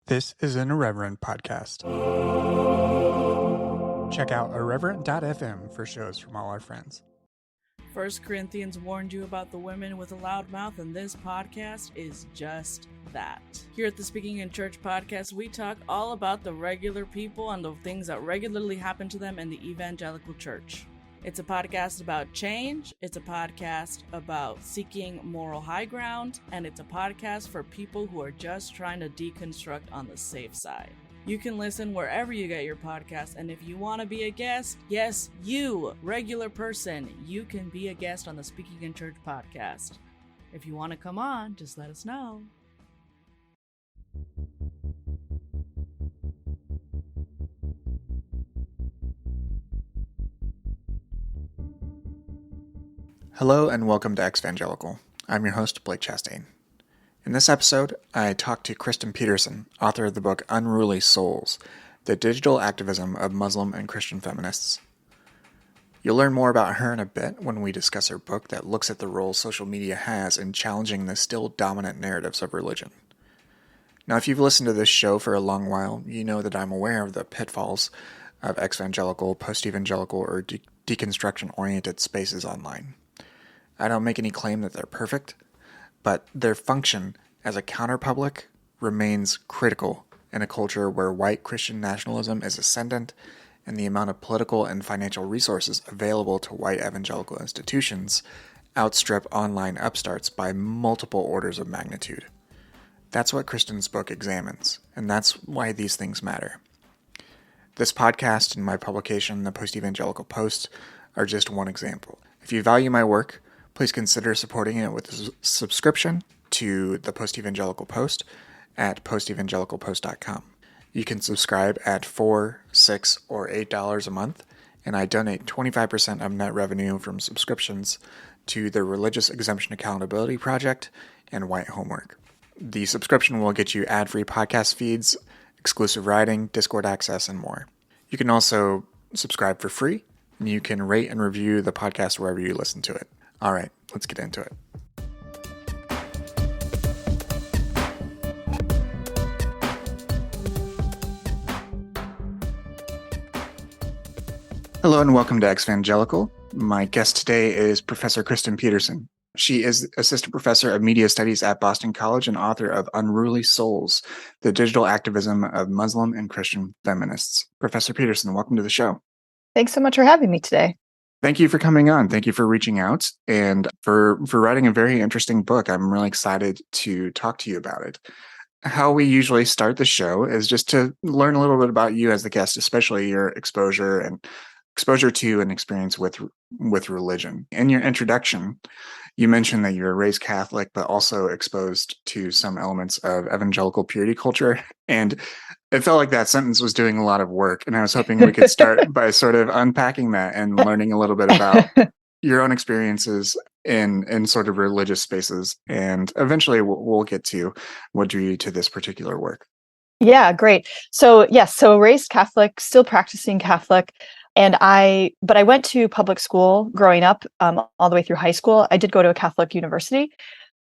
This is an Irreverent podcast. Check out irreverent.fm for shows from all our friends. 1 Corinthians warned you about the women with a loud mouth, and this podcast is just that. Here at the Speaking in Church podcast, we talk all about the regular people and the things that regularly happen to them in the evangelical church. It's a podcast about change, it's a podcast about seeking moral high ground, and it's a podcast for people who are just trying to deconstruct on the safe side. You can listen wherever you get your podcast, and if you want to be a guest, yes, you, regular person, you can be a guest on the Speaking in Church podcast. If you want to come on, just let us know. Hello and welcome to Exvangelical. I'm your host, Blake Chastain. In this episode, I talked to Kristin Peterson, author of the book Unruly Souls, The Digital Activism of Muslim and Christian Feminists. You'll learn more about her in a bit when we discuss her book that looks at the role social media has in challenging the still dominant narratives of religion. Now, if you've listened to this show for a long while, you know that I'm aware of the pitfalls of exvangelical, post-evangelical, or deconstruction-oriented spaces online. I don't make any claim that they're perfect, but their function as a counterpublic remains critical in a culture where white Christian nationalism is ascendant and the amount of political and financial resources available to white evangelical institutions outstrip online upstarts by multiple orders of magnitude. That's what Kristin's book examines, and that's why these things matter. This podcast and my publication, the Post-Evangelical Post, are just one example. If you value my work, please consider supporting it with a subscription to the Post-Evangelical Post at postevangelicalpost.com. You can subscribe at $4, $6, or $8 a month, and I donate 25% of net revenue from subscriptions to the Religious Exemption Accountability Project and White Homework. The subscription will get you ad-free podcast feeds, exclusive writing, Discord access, and more. You can also subscribe for free, and you can rate and review the podcast wherever you listen to it. All right, let's get into it. Hello and welcome to Exvangelical. My guest today is Professor Kristin Peterson. She is Assistant Professor of Media Studies at Boston College and author of Unruly Souls, The Digital Activism of Muslim and Christian Feminists. Professor Peterson, welcome to the show. Thanks so much for having me today. Thank you for coming on. Thank you for reaching out and for writing a very interesting book. I'm really excited to talk to you about it. How we usually start the show is just to learn a little bit about you as the guest, especially your exposure to and experience with religion. In your introduction, you mentioned that you were raised Catholic, but also exposed to some elements of evangelical purity culture. And it felt like that sentence was doing a lot of work. And I was hoping we could start by sort of unpacking that and learning a little bit about your own experiences in sort of religious spaces. And eventually we'll get to what drew you to this particular work. Yeah, great. So raised Catholic, still practicing Catholic. But I went to public school growing up, all the way through high school. I did go to a Catholic university.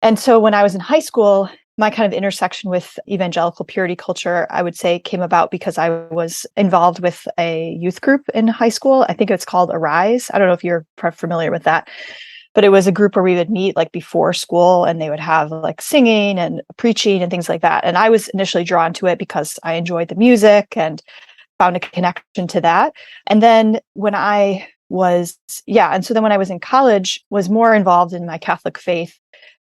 And so when I was in high school, my kind of intersection with evangelical purity culture, I would say, came about because I was involved with a youth group in high school. I think it's called Arise. I don't know if you're familiar with that, but it was a group where we would meet like before school and they would have like singing and preaching and things like that. And I was initially drawn to it because I enjoyed the music and found a connection to that. And then when I was in college, was more involved in my Catholic faith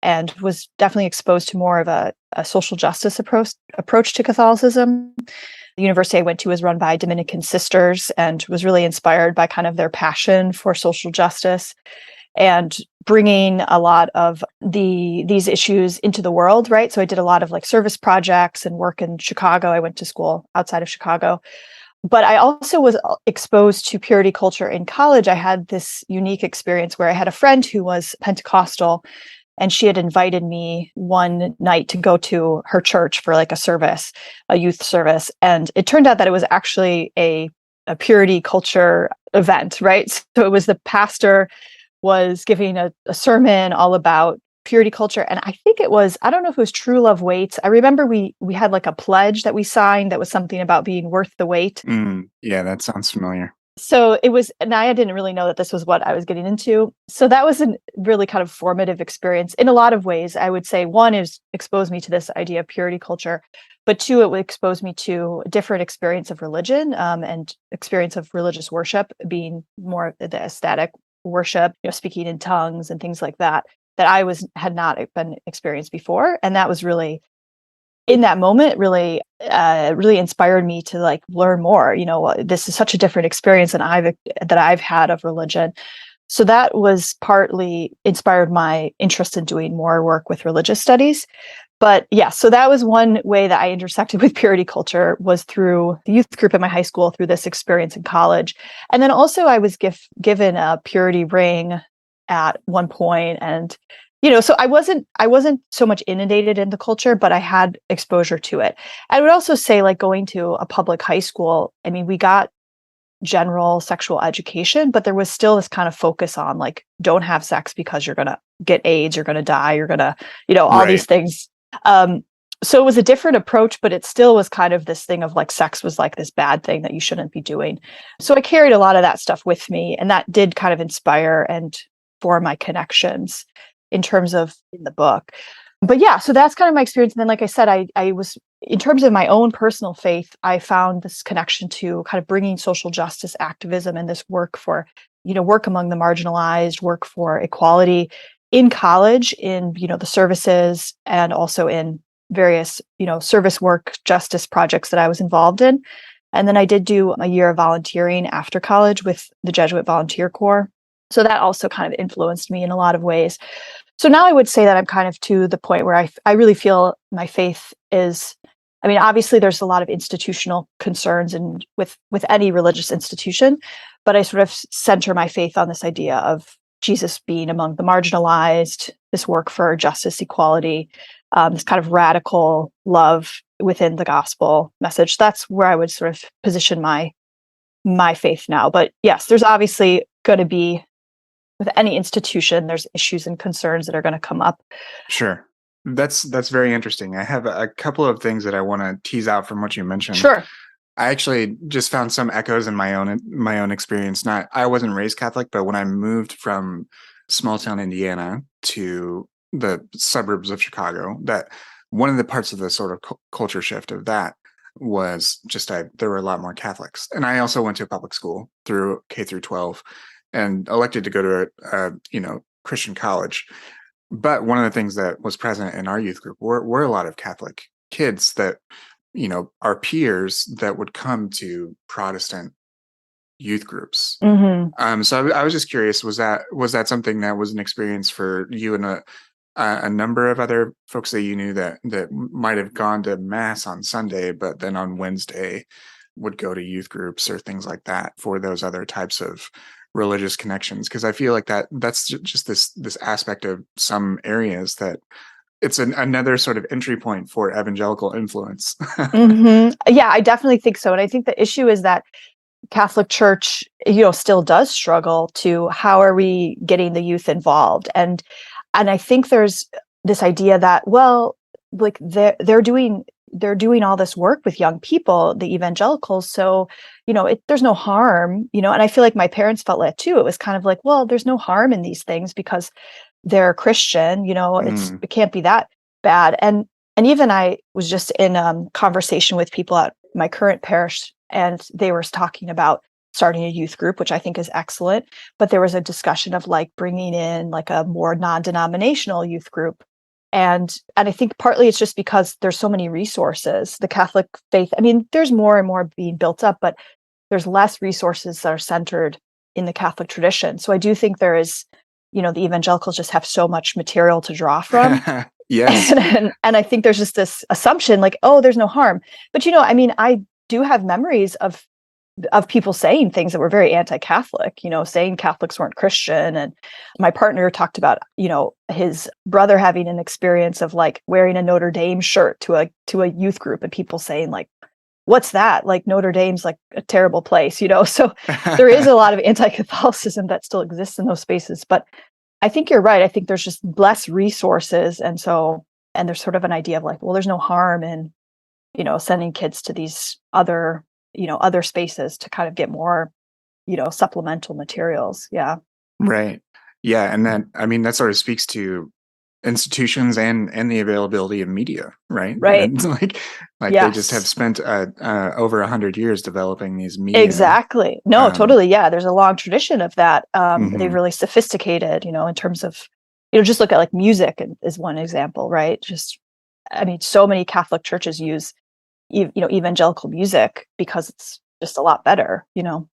and was definitely exposed to more of a social justice approach to Catholicism. The university I went to was run by Dominican sisters and was really inspired by kind of their passion for social justice and bringing a lot of these issues into the world, right? So I did a lot of like service projects and work in Chicago. I went to school outside of Chicago. But I also was exposed to purity culture in college. I had this unique experience where I had a friend who was Pentecostal, and she had invited me one night to go to her church for like a service, a youth service. And it turned out that it was actually a purity culture event, right? So it was the pastor was giving a sermon all about purity culture. And I think I don't know if it was True Love Waits. I remember we had like a pledge that we signed that was something about being worth the wait. Yeah, that sounds familiar. So it was, and I didn't really know that this was what I was getting into. So that was a really kind of formative experience in a lot of ways. I would say one is exposed me to this idea of purity culture, but two, it would expose me to a different experience of religion and experience of religious worship, being more the ecstatic worship, speaking in tongues and things like that had not been experienced before. And that was really, in that moment, really inspired me to like learn more. This is such a different experience than I've had of religion. So that was partly inspired my interest in doing more work with religious studies. But yeah, so that was one way that I intersected with purity culture, was through the youth group in my high school, through this experience in college. And then also I was given a purity ring at one point. And, so I wasn't so much inundated in the culture, but I had exposure to it. I would also say, like, going to a public high school, I mean, we got general sexual education, but there was still this kind of focus on like, don't have sex because you're going to get AIDS, you're going to die, you're going to, all these things. So it was a different approach, but it still was kind of this thing of like sex was like this bad thing that you shouldn't be doing. So I carried a lot of that stuff with me, and that did kind of inspire and form my connections in terms of in the book. But yeah, so that's kind of my experience. And then, like I said, I was, in terms of my own personal faith, I found this connection to kind of bringing social justice activism and this work for, work among the marginalized, work for equality in college, in, the services, and also in various, service work, justice projects that I was involved in. And then I did do a year of volunteering after college with the Jesuit Volunteer Corps. So that also kind of influenced me in a lot of ways. So now I would say that I'm kind of to the point where I really feel my faith is, I mean, obviously there's a lot of institutional concerns and with any religious institution, but I sort of center my faith on this idea of Jesus being among the marginalized, this work for justice, equality, this kind of radical love within the gospel message. That's where I would sort of position my faith now. But yes, there's obviously going to be, with any institution, there's issues and concerns that are going to come up. Sure. That's very interesting. I have a couple of things that I want to tease out from what you mentioned. Sure. I actually just found some echoes in my own experience. I wasn't raised Catholic, but when I moved from small town Indiana to the suburbs of Chicago, that one of the parts of the sort of culture shift of that was just there were a lot more Catholics. And I also went to a public school through K through 12 and elected to go to a Christian college. But one of the things that was present in our youth group were a lot of Catholic kids that, our peers that would come to Protestant youth groups. Mm-hmm. So I was just curious, was that something that was an experience for you and a number of other folks that you knew that might have gone to mass on Sunday, but then on Wednesday would go to youth groups or things like that for those other types of religious connections? Because I feel like that's just this aspect of some areas that it's another sort of entry point for evangelical influence. Mm-hmm. Yeah, I definitely think so. And I think the issue is that Catholic Church, still does struggle to, how are we getting the youth involved? And I think there's this idea that, well, like they're doing all this work with young people, the evangelicals. So, there's no harm, and I feel like my parents felt that too. It was kind of like, well, there's no harm in these things because they're Christian, it can't be that bad. And even I was just in conversation with people at my current parish, and they were talking about starting a youth group, which I think is excellent. But there was a discussion of like bringing in like a more non-denominational youth group. And I think partly it's just because there's so many resources. The Catholic faith, I mean, there's more and more being built up, but there's less resources that are centered in the Catholic tradition. So I do think there is, the evangelicals just have so much material to draw from. Yes. And I think there's just this assumption like, oh, there's no harm. But, I mean, I do have memories of people saying things that were very anti-Catholic, saying Catholics weren't Christian. And my partner talked about, his brother having an experience of like wearing a Notre Dame shirt to a youth group, and people saying like, what's that? Like Notre Dame's like a terrible place, So there is a lot of anti-Catholicism that still exists in those spaces. But I think you're right. I think there's just less resources. And there's sort of an idea of like, well, there's no harm in, sending kids to these other spaces to kind of get more, supplemental materials. Yeah. Right. Yeah. And that sort of speaks to institutions and the availability of media, right? Right. And like they just have Yes. spent over 100 years developing these media. Exactly. No, Um, totally. Yeah. There's a long tradition of that. They've mhm. really sophisticated, in terms of, just look at like music is one example, right? I mean, so many Catholic churches use, evangelical music because it's just a lot better.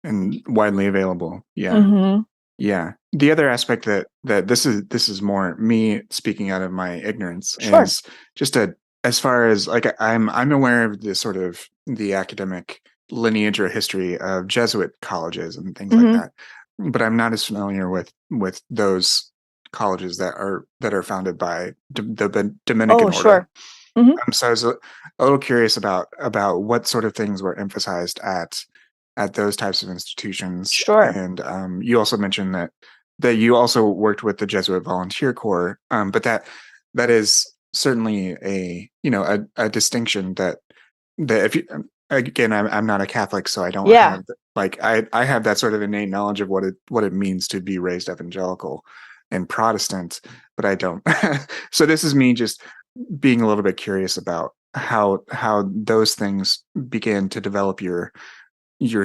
And widely available. Yeah. Hmm. Yeah. The other aspect that this is more me speaking out of my ignorance Sure. is just as far as like I'm aware of the sort of the academic lineage or history of Jesuit colleges and things like Hmm. that, but I'm not as familiar with those colleges that are founded by the Oh, Dominican order. sure. Hmm. So I was a little curious about what sort of things were emphasized at those types of institutions. Sure. And you also mentioned that you also worked with the Jesuit Volunteer Corps, but that is certainly a distinction that if you again I'm not a Catholic, so I don't Yeah. have like I have that sort of innate knowledge of what it means to be raised evangelical and Protestant, but I don't. So this is me just being a little bit curious about how those things began to develop your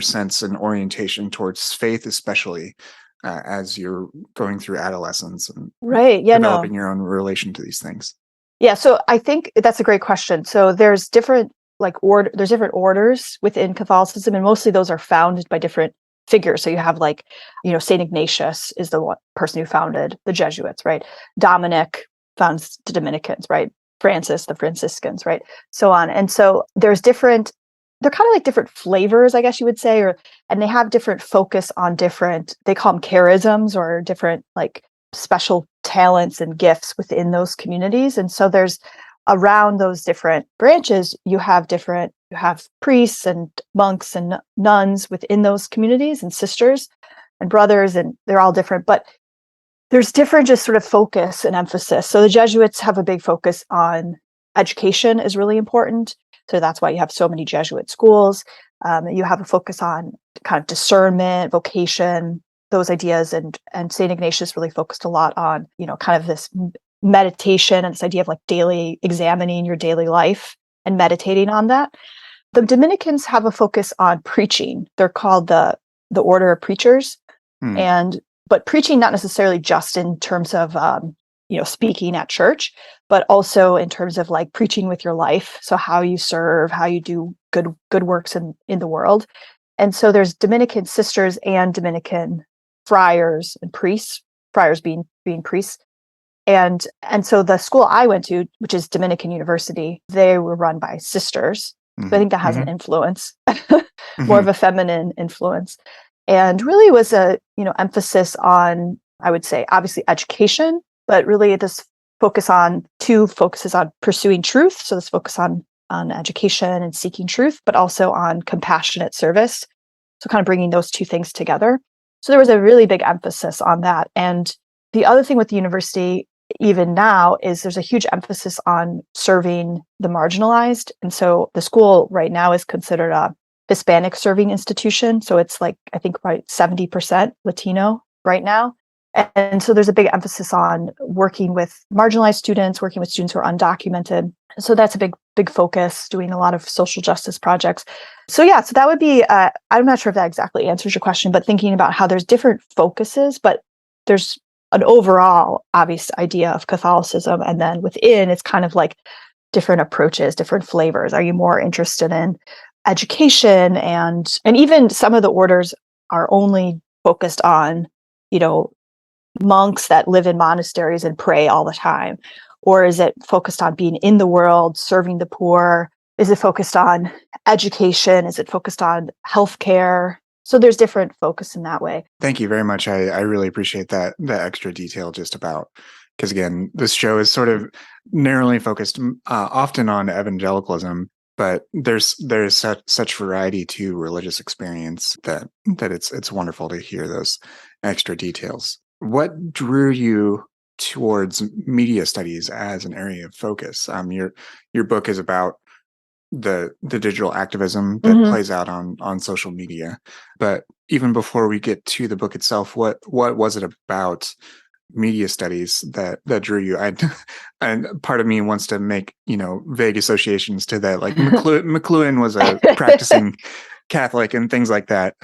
sense and orientation towards faith, especially as you're going through adolescence and Right. Yeah, no. developing your own relation to these things. Yeah, so I think that's a great question. So there's different there's different orders within Catholicism, and mostly those are founded by different figures. So you have like, Saint Ignatius is the one person who founded the Jesuits, right? Dominic founds the Dominicans, right? Francis, the Franciscans, right? So on. And so they're kind of like different flavors, I guess you would say, and they have different focus on different, they call them charisms or different like special talents and gifts within those communities. And so there's around those different branches, you have priests and monks and nuns within those communities and sisters and brothers, and they're all different, but there's different just sort of focus and emphasis. So the Jesuits have a big focus on education is really important. So that's why you have so many Jesuit schools. You have a focus on kind of discernment, vocation, those ideas, and Saint Ignatius really focused a lot on kind of this meditation and this idea of like daily examining your daily life and meditating on that. The Dominicans have a focus on preaching. They're called the Order of Preachers, Hmm. but preaching not necessarily just in terms of speaking at church, but also in terms of like preaching with your life. So how you serve, how you do good works in the world. And so there's Dominican sisters and Dominican friars and priests, friars being priests. And so the school I went to, which is Dominican University, they were run by sisters. So I Hmm. think that has an Hmm. influence, more Hmm. of a feminine influence. And really was a, emphasis on, I would say, obviously education, but really this focuses on pursuing truth. So this focus on education and seeking truth, but also on compassionate service. So kind of bringing those two things together. So there was a really big emphasis on that. And the other thing with the university, even now, is there's a huge emphasis on serving the marginalized. And so the school right now is considered a Hispanic serving institution. So it's like, I think, about 70% Latino right now. And so there's a big emphasis on working with marginalized students, working with students who are undocumented. So that's a big focus, doing a lot of social justice projects. So yeah, so that would be, I'm not sure if that exactly answers your question, but thinking about how there's different focuses, but there's an overall obvious idea of Catholicism. And then within, it's kind of like different approaches, different flavors. Are you more interested in education? And even some of the orders are only focused on, monks that live in monasteries and pray all the time? Or is it focused on being in the world, serving the poor? Is it focused on education? Is it focused on healthcare? So there's different focus in that way. Thank you very much. I really appreciate that extra detail just about because again, this show is sort of narrowly focused often on evangelicalism, but there's such variety to religious experience that it's wonderful to hear those extra details. What drew you towards media studies as an area of focus? Your book is about the digital activism that Mhm. plays out on social media. But even before we get to the book itself, what was it about media studies that drew you? And part of me wants to make vague associations to that, like McLuhan was a practicing Catholic and things like that.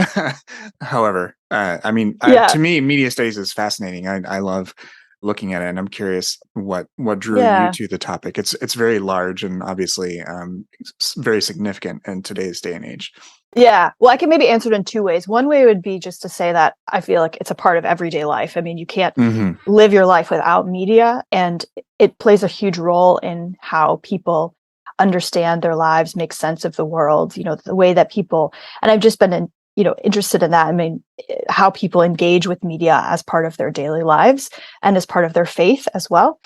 However, Yeah. to me, media studies is fascinating. I love looking at it, and I'm curious what drew you Yeah. to the topic. It's very large and obviously very significant in today's day and age. Yeah. Well, I can maybe answer it in two ways. One way would be just to say that I feel like it's a part of everyday life. I mean, you can't Mm-hmm. live your life without media, and it plays a huge role in how people understand their lives, make sense of the world, the way that people, and I've just been interested in that. I mean, how people engage with media as part of their daily lives and as part of their faith as well.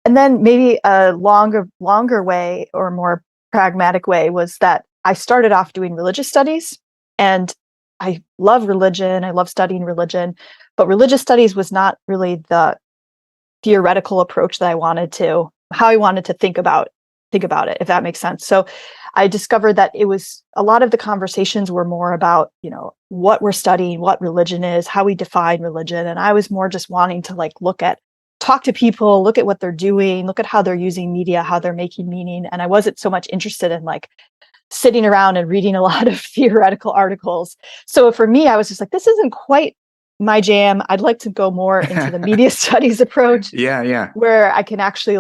And then maybe a longer way or more pragmatic way was that I started off doing religious studies, and I love religion. I love studying religion, but religious studies was not really the theoretical approach that how I wanted to think about it, if that makes sense. So I discovered that it was a lot of the conversations were more about, what we're studying, what religion is, how we define religion. And I was more just wanting to talk to people, look at what they're doing, look at how they're using media, how they're making meaning. And I wasn't so much interested in sitting around and reading a lot of theoretical articles. So for me, I was just like, this isn't quite my jam. I'd like to go more into the media studies approach Yeah. where I can actually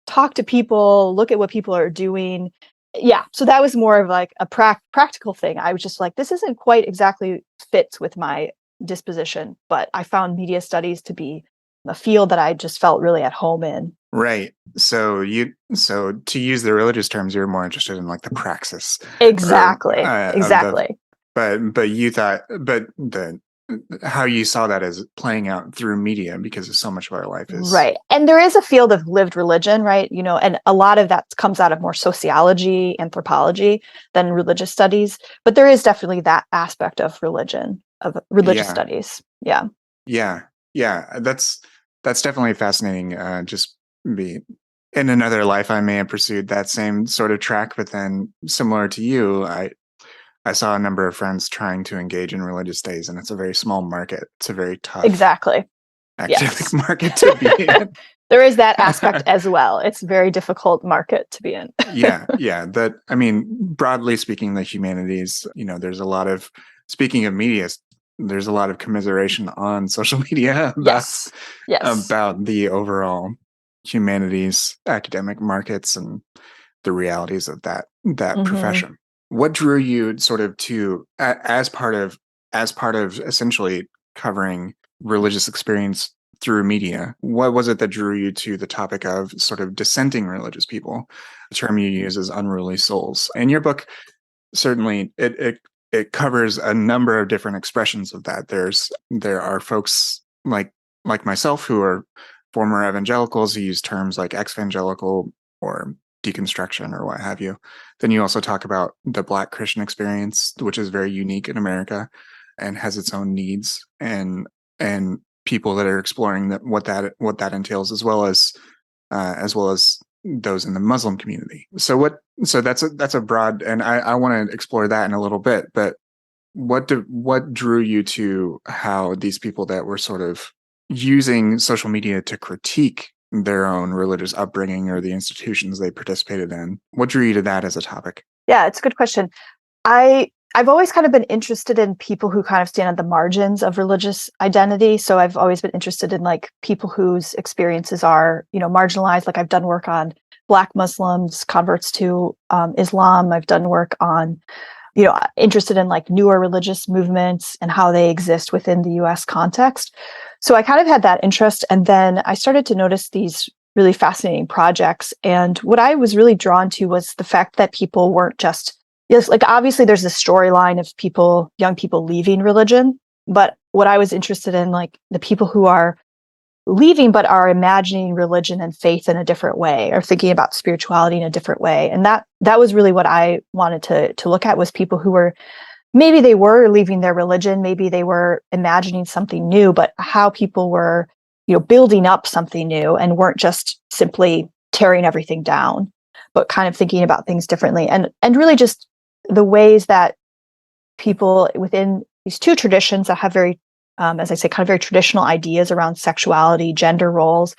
talk to people, look at what people are doing. Yeah. So that was more of a practical thing. I was just like, this isn't quite exactly fits with my disposition, but I found media studies to be a field that I just felt really at home in. Right. So to use the religious terms, you're more interested in like the praxis or Exactly. of the, Exactly. but you thought, but the how you saw that as playing out through media, because so much of our life is Right. And there is a field of lived religion, right? And a lot of that comes out of more sociology, anthropology than religious studies. But there is definitely that aspect of religion, of religious yeah, studies. Yeah. yeah. That's definitely fascinating. Just be in another life, I may have pursued that same sort of track, but then similar to you, I saw a number of friends trying to engage in religious studies, and it's a very small market. It's a very tough Exactly. academic Yes. market to be in. There is that aspect as well. It's a very difficult market to be in. Yeah. That, I mean, broadly speaking, the humanities, there's a lot of, speaking of media, there's a lot of commiseration on social media Yes. Yes. about the overall humanities academic markets and the realities of that Hmm. profession. What drew you sort of to as part of essentially covering religious experience through media? What was it that drew you to the topic of sort of dissenting religious people? The term you use is unruly souls. And your book certainly it covers a number of different expressions of that. There are folks like myself who are former evangelicals who use terms like exvangelical or deconstruction or what have you. Then you also talk about the Black Christian experience, which is very unique in America and has its own needs and people that are exploring what that entails, as well as those in the Muslim community. So that's a broad, and I want to explore that in a little bit. But what drew you to how these people that were sort of using social media to critique their own religious upbringing or the institutions they participated in? What drew you to that as a topic? Yeah, it's a good question. I've always kind of been interested in people who kind of stand at the margins of religious identity. So I've always been interested in people whose experiences are, marginalized. Like I've done work on Black Muslims, converts to Islam. I've done work on, interested in newer religious movements and how they exist within the US context. So I kind of had that interest. And then I started to notice these really fascinating projects. And what I was really drawn to was the fact that people weren't just, yes, obviously there's this storyline of young people leaving religion. But what I was interested in, the people who are leaving but are imagining religion and faith in a different way, or thinking about spirituality in a different way. And that was really what I wanted to look at, was people who were maybe they were leaving their religion, maybe they were imagining something new, but how people were, building up something new and weren't just simply tearing everything down, but kind of thinking about things differently. And really just the ways that people within these two traditions that have very, as I say, kind of very traditional ideas around sexuality, gender roles,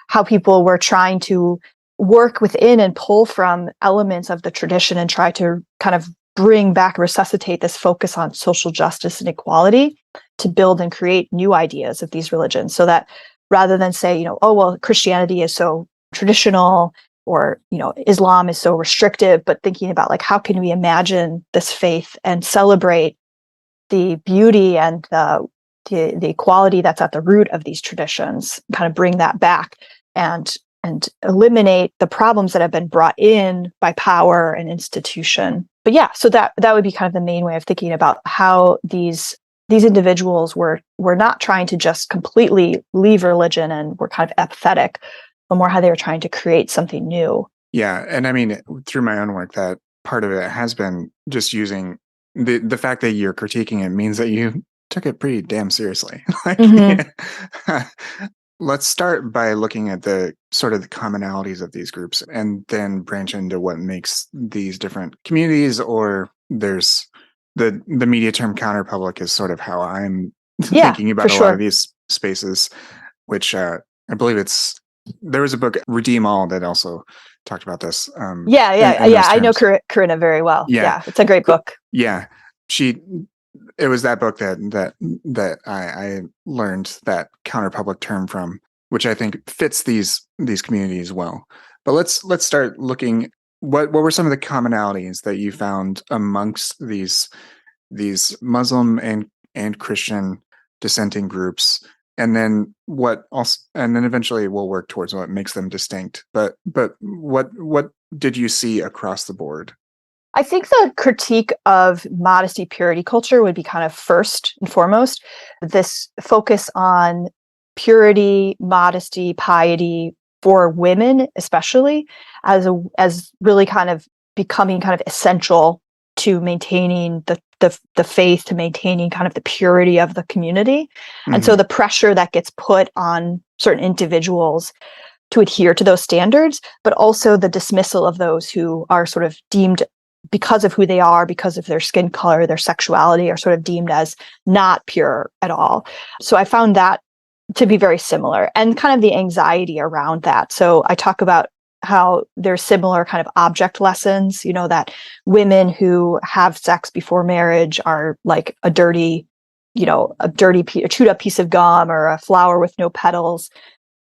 how people were trying to work within and pull from elements of the tradition and try to kind of bring back, resuscitate this focus on social justice and equality to build and create new ideas of these religions. So that rather than say, oh, well, Christianity is so traditional, or, Islam is so restrictive, but thinking about like, how can we imagine this faith and celebrate the beauty and the equality that's at the root of these traditions, kind of bring that back and eliminate the problems that have been brought in by power and institution. But yeah, so that would be kind of the main way of thinking about how these individuals were not trying to just completely leave religion and were kind of apathetic, but more how they were trying to create something new. Yeah, and I mean, through my own work, that part of it has been just using the fact that you're critiquing it means that you took it pretty damn seriously. Let's start by looking at the sort of the commonalities of these groups and then branch into what makes these different communities, or there's the media term counterpublic is sort of how I'm thinking about a lot of these spaces, which I believe there was a book, Redeem All, that also talked about this. I know Corinna very well. Yeah, it's a great book. Yeah, it was that book that I learned that counterpublic term from, which I think fits these communities well. But let's start looking. What were some of the commonalities that you found amongst these Muslim and Christian dissenting groups? And then eventually we'll work towards what makes them distinct. But what did you see across the board? I think the critique of modesty, purity culture would be kind of first and foremost. This focus on purity, modesty, piety for women, especially, as really kind of becoming kind of essential to maintaining the faith, to maintaining kind of the purity of the community. Mm-hmm. And so the pressure that gets put on certain individuals to adhere to those standards, but also the dismissal of those who are sort of deemed, because of who they are, because of their skin color, their sexuality, are sort of deemed as not pure at all. So I found that to be very similar, and kind of the anxiety around that. So I talk about how there's similar kind of object lessons, that women who have sex before marriage are like a chewed up piece of gum or a flower with no petals.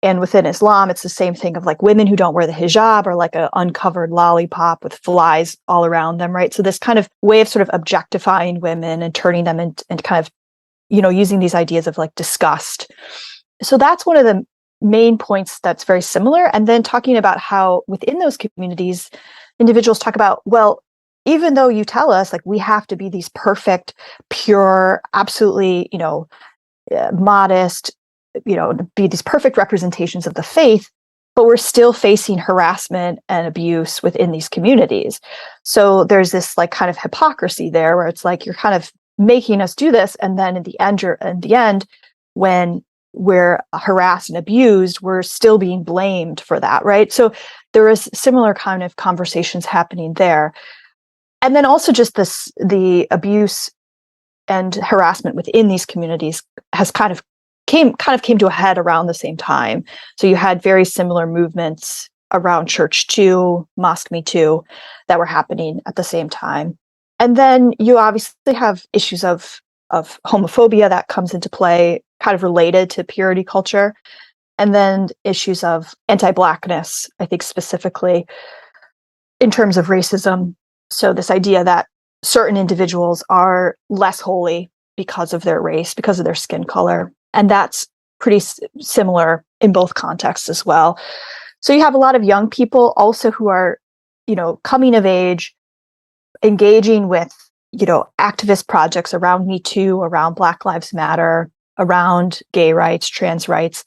And within Islam, it's the same thing of like women who don't wear the hijab are like an uncovered lollipop with flies all around them, right? So this kind of way of sort of objectifying women and turning them into, and kind of, using these ideas of like disgust. So that's one of the main points that's very similar. And then talking about how within those communities, individuals talk about, well, even though you tell us like we have to be these perfect, pure, absolutely, modest, be these perfect representations of the faith, but we're still facing harassment and abuse within these communities. So there's this like kind of hypocrisy there where it's like you're kind of making us do this, and then in the end, when we're harassed and abused, we're still being blamed for that, right? So there is similar kind of conversations happening there. And then also just the abuse and harassment within these communities has kind of came to a head around the same time. So you had very similar movements around Church Too, Mosque Me Too, that were happening at the same time. And then you obviously have issues of homophobia that comes into play, kind of related to purity culture. And then issues of anti-Blackness, I think specifically in terms of racism. So this idea that certain individuals are less holy because of their race, because of their skin color. And that's pretty similar in both contexts as well. So you have a lot of young people also who are, coming of age, engaging with, activist projects around Me Too, around Black Lives Matter, around gay rights, trans rights.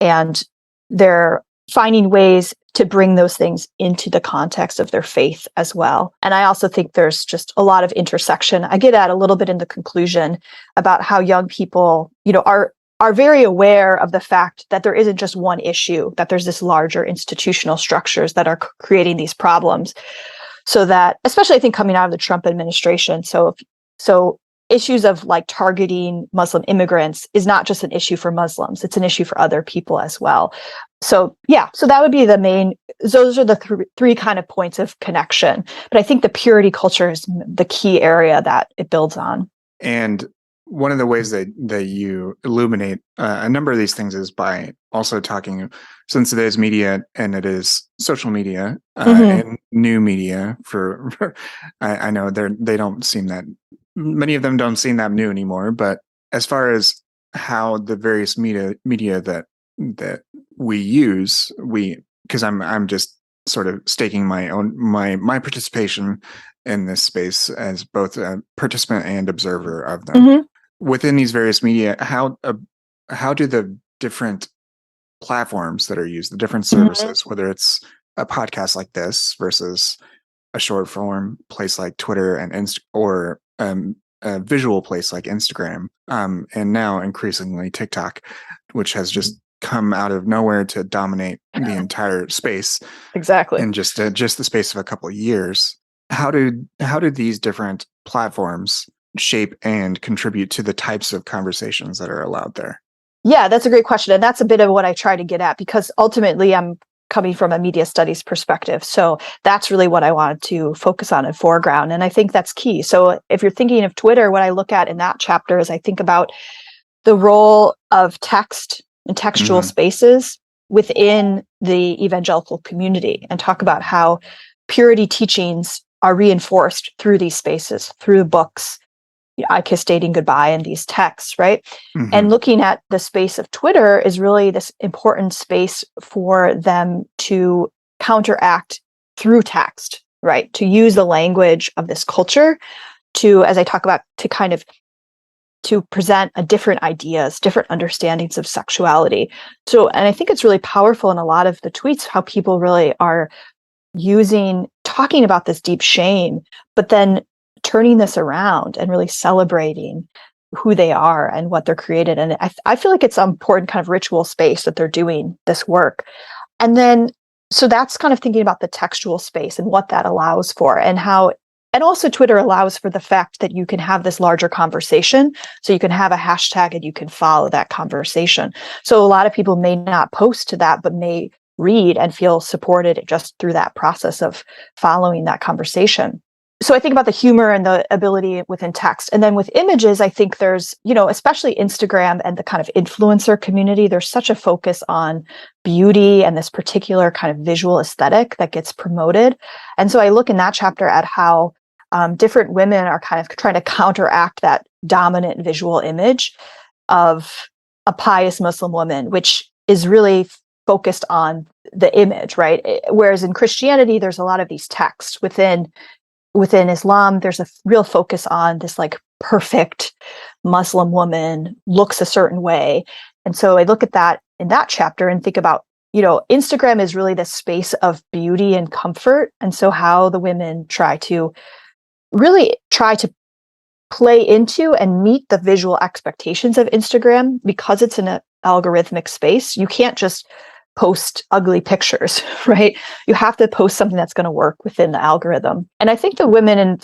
And they're finding ways to bring those things into the context of their faith as well. And I also think there's just a lot of intersection. I get at a little bit in the conclusion about how young people, are very aware of the fact that there isn't just one issue, that there's this larger institutional structures that are creating these problems. So that, especially I think coming out of the Trump administration, so issues of like targeting Muslim immigrants is not just an issue for Muslims, it's an issue for other people as well. So so that would be those are the three kind of points of connection. But I think the purity culture is the key area that it builds on. And one of the ways that you illuminate a number of these things is by also talking, since it is media and it is social media and new media I know they don't seem that, many of them don't seem that new anymore, but as far as how the various media that we use, because I'm just sort of staking my participation in this space as both a participant and observer of them. Within these various media, how do the different platforms that are used, the different services, whether it's a podcast like this versus a short form place like Twitter and or a visual place like Instagram, and now increasingly TikTok, which has just come out of nowhere to dominate the entire space, exactly, in just the space of a couple of years. How do these different platforms shape and contribute to the types of conversations that are allowed there? Yeah, that's a great question. And that's a bit of what I try to get at, because ultimately I'm coming from a media studies perspective. So that's really what I wanted to focus on and foreground. And I think that's key. So if you're thinking of Twitter, what I look at in that chapter is I think about the role of text and textual spaces within the evangelical community, and talk about how purity teachings are reinforced through these spaces, through books, I Kiss Dating Goodbye, and these texts, right? And looking at the space of Twitter is really this important space for them to counteract through text, right? To use the language of this culture to, as I talk about, to present different ideas, different understandings of sexuality. So, and I think it's really powerful in a lot of the tweets how people really are talking about this deep shame, but then turning this around and really celebrating who they are and what they're created. And I feel like it's an important kind of ritual space that they're doing this work. And then, so that's kind of thinking about the textual space and what that allows for, and how, and also Twitter allows for the fact that you can have this larger conversation. So you can have a hashtag and you can follow that conversation. So a lot of people may not post to that, but may read and feel supported just through that process of following that conversation. So I think about the humor and the ability within text. And then with images, I think there's, especially Instagram and the kind of influencer community, there's such a focus on beauty and this particular kind of visual aesthetic that gets promoted. And so I look in that chapter at how different women are kind of trying to counteract that dominant visual image of a pious Muslim woman, which is really focused on the image, right? Whereas in Christianity, there's a lot of these texts. Within Islam, there's a real focus on this like perfect Muslim woman looks a certain way. And so I look at that in that chapter and think about, Instagram is really this space of beauty and comfort. And so how the women try to play into and meet the visual expectations of Instagram, because it's in an algorithmic space. You can't just post ugly pictures, right? You have to post something that's going to work within the algorithm. And I think the women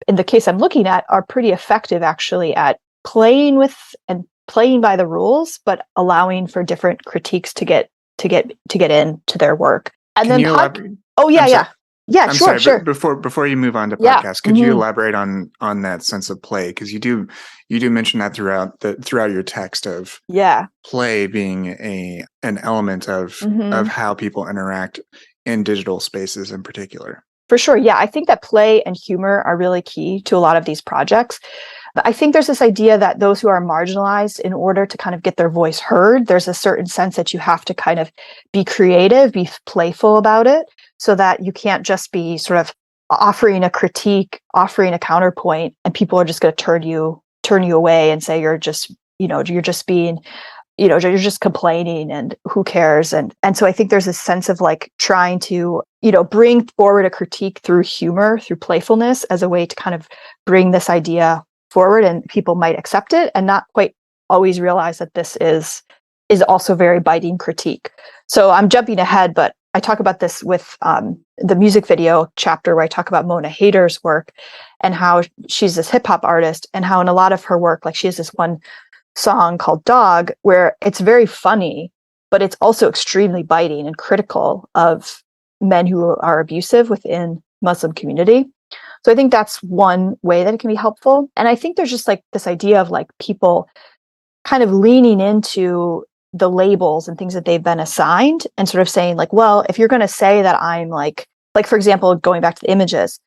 in the case I'm looking at are pretty effective actually at playing with and playing by the rules, but allowing for different critiques to get into their work. And Can then you elaborate? Oh yeah, yeah. Yeah, I'm sure, sorry, sure. Before you move on to podcast, could you elaborate on that sense of play? Because you do mention that throughout your text of play being an element of how people interact in digital spaces in particular. For sure, yeah. I think that play and humor are really key to a lot of these projects. But I think there's this idea that those who are marginalized, in order to kind of get their voice heard, there's a certain sense that you have to kind of be creative, be playful about it, so that you can't just be sort of offering a critique, offering a counterpoint, and people are just going to turn you away and say you're just being you're just complaining and who cares. And so I think there's a sense of like trying to, bring forward a critique through humor, through playfulness as a way to kind of bring this idea forward, and people might accept it and not quite always realize that this is also very biting critique. So I'm jumping ahead, but I talk about this with the music video chapter where I talk about Mona Hayder's work and how she's this hip hop artist, and how in a lot of her work, like she has this one song called Dog, where it's very funny, but it's also extremely biting and critical of men who are abusive within Muslim community. So I think that's one way that it can be helpful. And I think there's just like this idea of like people kind of leaning into the labels and things that they've been assigned and sort of saying like, well, if you're going to say that I'm like, for example, going back to the images,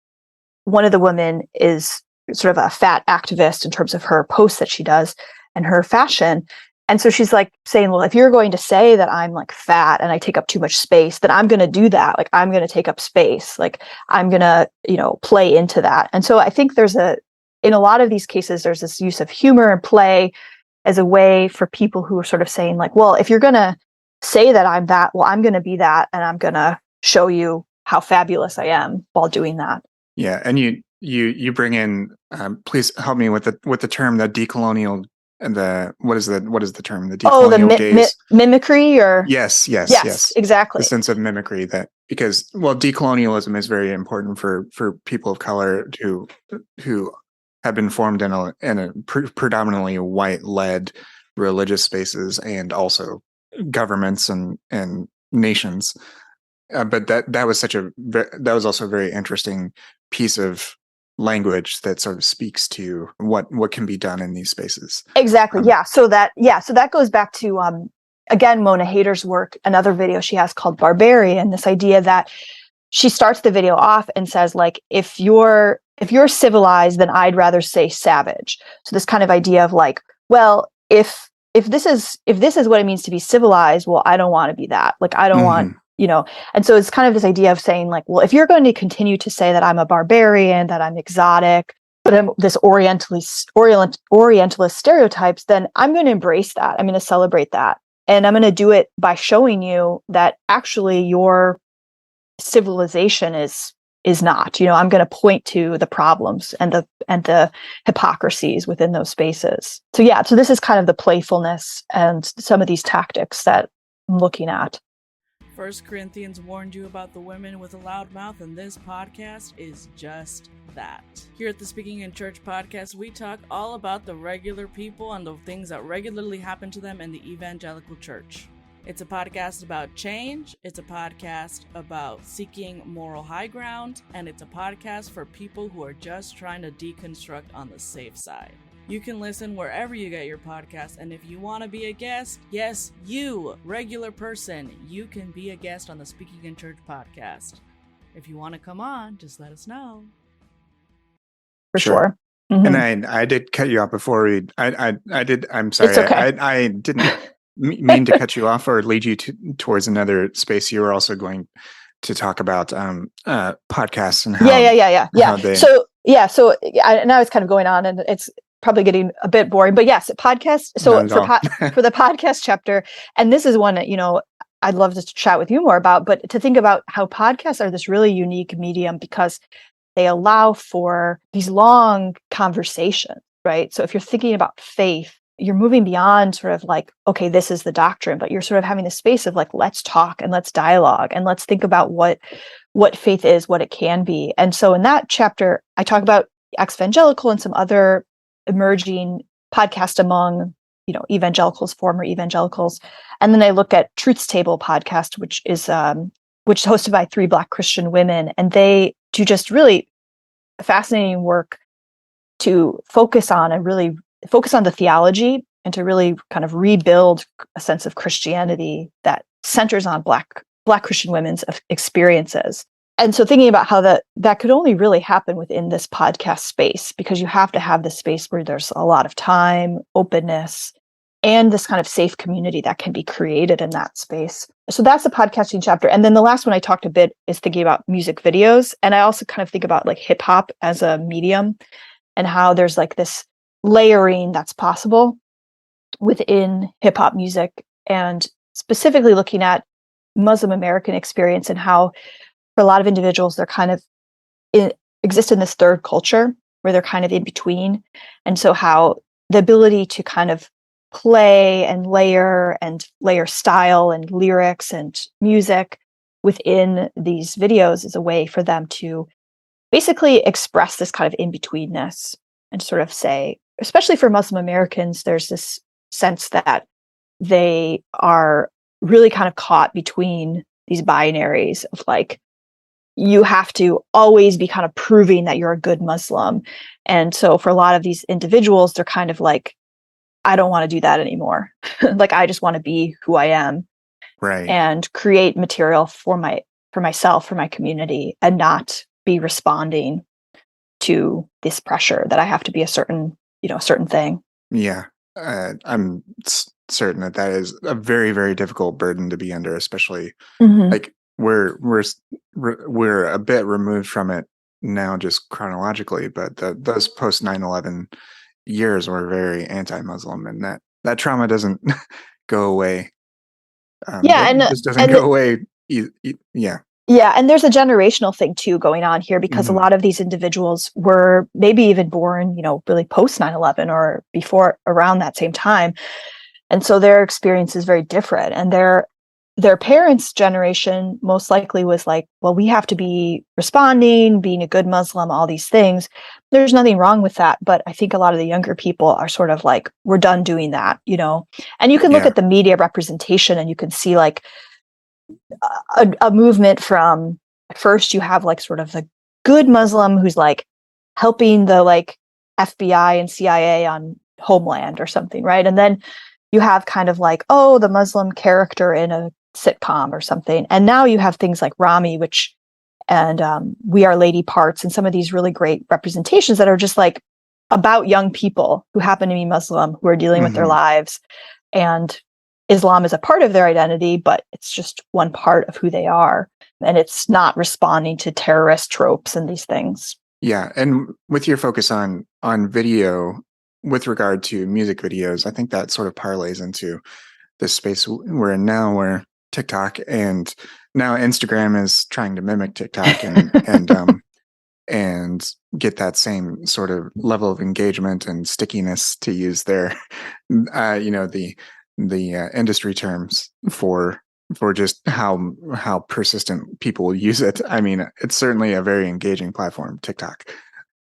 one of the women is sort of a fat activist in terms of her posts that she does and her fashion. And so she's like saying, well, if you're going to say that I'm like fat and I take up too much space, then I'm going to do that. Like I'm going to take up space. Like I'm going to, play into that. And so I think in a lot of these cases, there's this use of humor and play as a way for people who are sort of saying like, well, if you're going to say that I'm that, well, I'm going to be that. And I'm going to show you how fabulous I am while doing that. Yeah. And you bring in, please help me with the term, the decolonial, and what is the term? The decolonial gaze. Mimicry, or yes, exactly. The sense of mimicry, that because decolonialism is very important for people of color who have been formed in a predominantly white-led religious spaces and also governments and nations. But that was also a very interesting piece of language that sort of speaks to what can be done in these spaces. Exactly. So that goes back to again Mona Hayder's work, another video she has called Barbarian, this idea that she starts the video off and says like, if you're civilized, then I'd rather say savage. So this kind of idea of like, well, if this is what it means to be civilized, well, I don't want to be that. Like I don't want, and so it's kind of this idea of saying like, well, if you're going to continue to say that I'm a barbarian, that I'm exotic, but I'm this Orientalist stereotypes, then I'm going to embrace that. I'm going to celebrate that. And I'm going to do it by showing you that actually your civilization is not, I'm going to point to the problems and the hypocrisies within those spaces. So this is kind of the playfulness and some of these tactics that I'm looking at. 1 Corinthians warned you about the women with a loud mouth, and this podcast is just that. Here at the Speaking in Church podcast, we talk all about the regular people and the things that regularly happen to them in the evangelical church. It's a podcast about change, it's a podcast about seeking moral high ground, and it's a podcast for people who are just trying to deconstruct on the safe side. You can listen wherever you get your podcast, and if you want to be a guest, yes, you, regular person, you can be a guest on the Speaking in Church podcast. If you want to come on, just let us know. For sure. Mm-hmm. And I did cut you off before I did. I'm sorry. It's okay. I didn't mean to cut you off or lead you towards another space. You were also going to talk about podcasts and how So now it's kind of going on, and it's probably getting a bit boring, but yes, podcast. So for the podcast chapter, and this is one that, I'd love to chat with you more about, but to think about how podcasts are this really unique medium because they allow for these long conversations, right? So if you're thinking about faith, you're moving beyond sort of like, okay, this is the doctrine, but you're sort of having the space of like, let's talk and let's dialogue and let's think about what faith is, what it can be. And so in that chapter, I talk about Exvangelical and some other emerging podcast among, evangelicals, former evangelicals. And then I look at Truth's Table podcast, which is hosted by 3 Black Christian women. And they do just really fascinating work to focus on the theology and to really kind of rebuild a sense of Christianity that centers on Black Christian women's experiences. And so thinking about how that could only really happen within this podcast space, because you have to have this space where there's a lot of time, openness, and this kind of safe community that can be created in that space. So that's the podcasting chapter. And then the last one I talked a bit is thinking about music videos. And I also kind of think about like hip hop as a medium and how there's like this layering that's possible within hip hop music, and specifically looking at Muslim American experience and how for a lot of individuals they're kind of exist in this third culture where they're kind of in between. And so how the ability to kind of play and layer style and lyrics and music within these videos is a way for them to basically express this kind of in-betweenness and sort of say, especially for Muslim Americans, there's this sense that they are really kind of caught between these binaries of like, you have to always be kind of proving that you're a good Muslim. And so for a lot of these individuals, they're kind of like, I don't want to do that anymore. Like, I just want to be who I am, Right. and create material for myself, for my community, and not be responding to this pressure that I have to be a certain thing. Yeah. I'm certain that is a very, very difficult burden to be under, especially like we're a bit removed from it now, just chronologically, but those post 9/11 years were very anti-Muslim, and that trauma doesn't go away. Just doesn't go away. Yeah. Yeah, and there's a generational thing too going on here, because a lot of these individuals were maybe even born, really post 9/11 or before, around that same time. And so their experience is very different. And their parents' generation most likely was like, well, we have to be responding, being a good Muslim, all these things. There's nothing wrong with that. But I think a lot of the younger people are sort of like, we're done doing that, And you can look at the media representation and you can see like a movement from, at first you have like sort of the good Muslim who's like helping the like FBI and CIA on Homeland or something, right? And then you have kind of like, oh, the Muslim character in a sitcom or something. And now you have things like Rami, and We Are Lady Parts, and some of these really great representations that are just like about young people who happen to be Muslim, who are dealing with their lives. And Islam is a part of their identity, but it's just one part of who they are. And it's not responding to terrorist tropes and these things. Yeah. And with your focus on video with regard to music videos, I think that sort of parlays into this space we're in now, where TikTok and now Instagram is trying to mimic TikTok and get that same sort of level of engagement and stickiness, to use their the industry terms for just how persistent people will use it. I mean, it's certainly a very engaging platform, TikTok.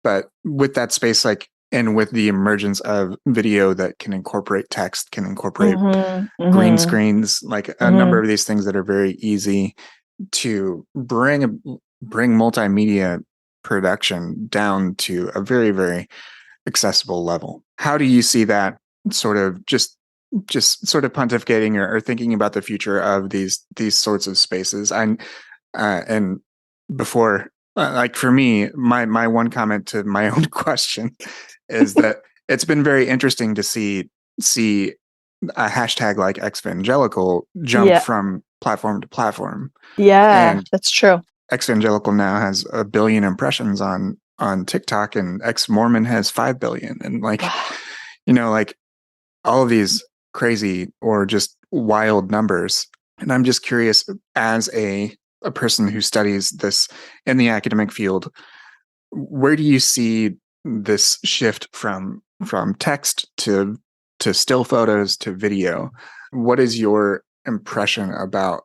But with that space, like, and with the emergence of video that can incorporate text, can incorporate green screens, like a number of these things that are very easy to bring multimedia production down to a very, very accessible level. How do you see that sort of just sort of pontificating or thinking about the future of these sorts of spaces? And before, like for me, my one comment to my own question is that it's been very interesting to see a hashtag like Exvangelical jump from platform to platform. Yeah, and that's true. Exvangelical now has 1 billion impressions on TikTok, and Ex-Mormon has 5 billion, and like like all of these crazy or just wild numbers. And I'm just curious, as a person who studies this in the academic field, where do you see this shift from text to still photos to video? What is your impression about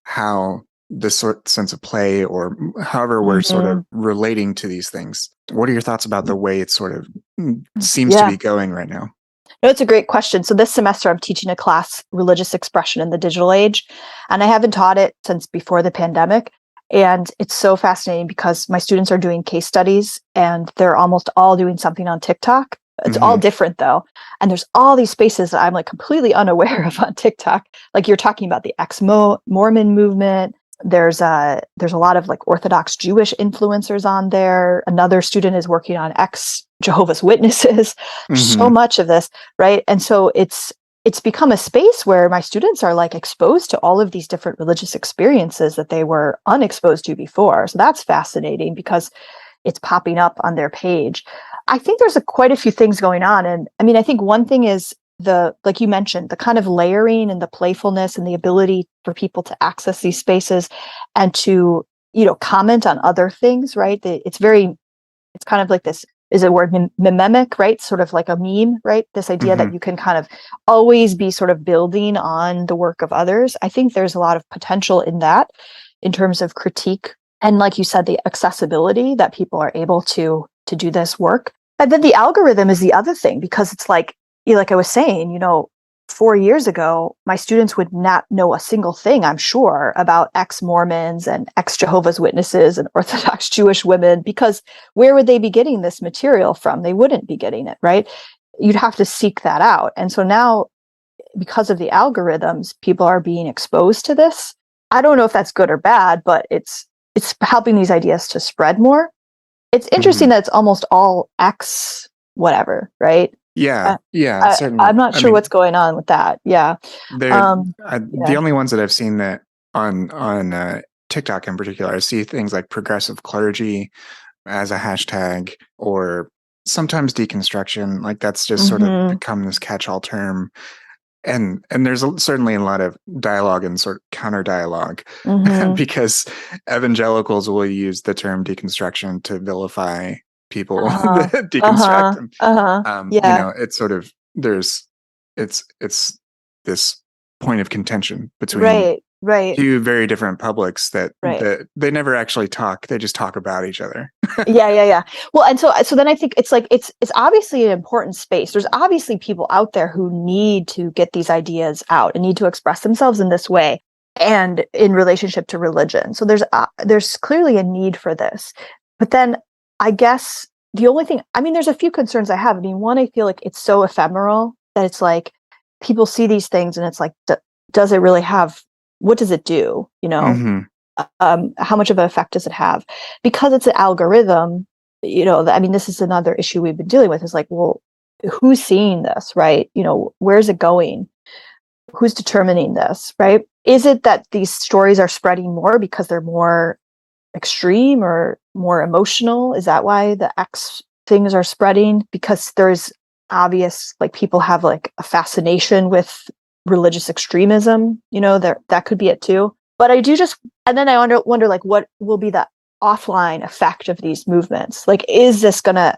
how this sense of play, or however we're sort of relating to these things? What are your thoughts about the way it sort of seems to be going right now? No, it's a great question. So this semester I'm teaching a class, Religious Expression in the Digital Age, and I haven't taught it since before the pandemic. And it's so fascinating because my students are doing case studies and they're almost all doing something on TikTok. It's all different though. And there's all these spaces that I'm like completely unaware of on TikTok. Like you're talking about the ex-Mormon movement. There's a lot of like Orthodox Jewish influencers on there. Another student is working on ex-Jehovah's Witnesses. So much of this, right? And so it's become a space where my students are like exposed to all of these different religious experiences that they were unexposed to before. So that's fascinating because it's popping up on their page. I think there's quite a few things going on. And I mean, I think one thing is like you mentioned, the kind of layering and the playfulness and the ability for people to access these spaces and to, comment on other things, right? It's kind of like this, is a word mimemic, right? Sort of like a meme, right? This idea that you can kind of always be sort of building on the work of others. I think there's a lot of potential in that in terms of critique. And like you said, the accessibility that people are able to do this work. And then the algorithm is the other thing, because it's like I was saying, 4 years ago, my students would not know a single thing, I'm sure, about ex-Mormons and ex-Jehovah's Witnesses and Orthodox Jewish women, because where would they be getting this material from? They wouldn't be getting it, right? You'd have to seek that out. And so now, because of the algorithms, people are being exposed to this. I don't know if that's good or bad, but it's helping these ideas to spread more. It's interesting that it's almost all ex whatever, right? Yeah, certainly. I'm not sure what's going on with that. Yeah. The only ones that I've seen that on TikTok in particular, I see things like progressive clergy as a hashtag, or sometimes deconstruction. Like that's just sort of become this catch-all term. And there's certainly a lot of dialogue and sort of counter dialogue because evangelicals will use the term deconstruction to vilify people that deconstruct them. It's sort of it's this point of contention between two very different publics that they never actually talk. They just talk about each other. Yeah. Well, and so then I think it's like it's obviously an important space. There's obviously people out there who need to get these ideas out and need to express themselves in this way and in relationship to religion. So there's clearly a need for this. But then I guess the only thing, there's a few concerns I have. One, I feel like it's so ephemeral that it's like people see these things and it's like, does it really have, what does it do? How much of an effect does it have? Because it's an algorithm, this is another issue we've been dealing with, is like, well, who's seeing this, right? Where's it going? Who's determining this, right? Is it that these stories are spreading more because they're more extreme or more emotional? Is that why the X things are spreading? Because there's obvious, like, people have like a fascination with religious extremism, that could be it too. But I do and then I wonder like, what will be the offline effect of these movements? Like, is this gonna,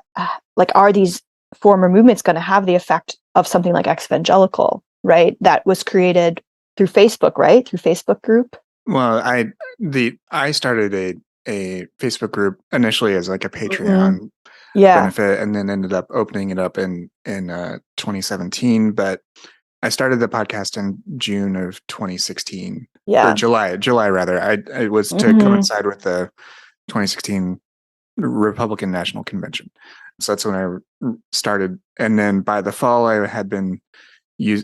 are these former movements gonna have the effect of something like Exvangelical, right? That was created through Facebook, right? Through Facebook group. Well, I started a Facebook group initially as like a Patreon benefit, and then ended up opening it up in 2017. But I started the podcast in June of 2016, or July rather. It was to coincide with the 2016 Republican National Convention. So that's when I started, and then by the fall, I had been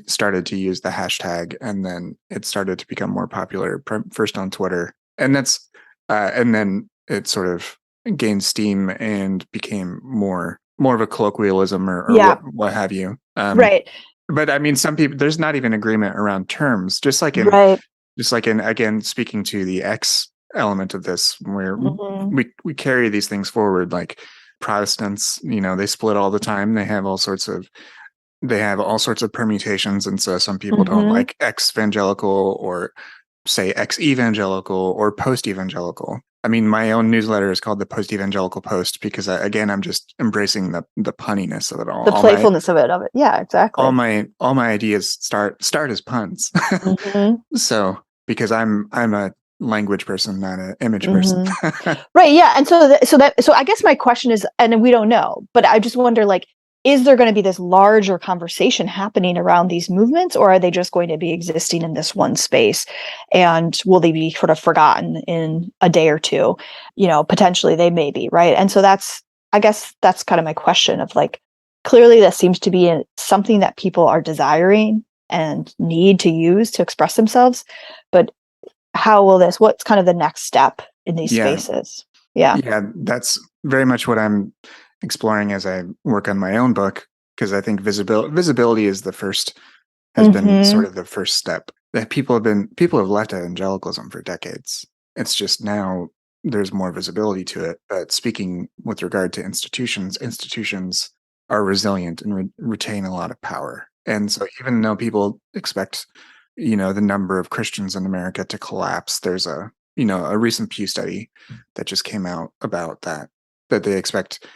started to use the hashtag, and then it started to become more popular, first on Twitter, and then it sort of gained steam and became more of a colloquialism or what have you. Right. But some people, there's not even agreement around terms, just like in again, speaking to the X element of this, where we carry these things forward, like Protestants, they split all the time. They have all sorts of permutations. And so some people don't like Exvangelical, or say Exvangelical, or Post-Evangelical. My own newsletter is called the Post-Evangelical Post because I'm just embracing the punniness of it all. The playfulness of it. Yeah, exactly. All my ideas start as puns. So, because I'm a language person, not an image person. Right. Yeah. And so I guess my question is, and we don't know, but I just wonder, like, is there going to be this larger conversation happening around these movements, or are they just going to be existing in this one space? And will they be sort of forgotten in a day or two? Potentially they may be, right? And so I guess that's kind of my question of, like, clearly that seems to be something that people are desiring and need to use to express themselves. But what's kind of the next step in these spaces? Yeah, that's very much what I'm exploring as I work on my own book, because I think visibility is has been sort of the first step. That people have left evangelicalism for decades. It's just now there's more visibility to it. But speaking with regard to institutions are resilient and retain a lot of power. And so even though people expect, the number of Christians in America to collapse, there's a recent Pew study that just came out about that they expect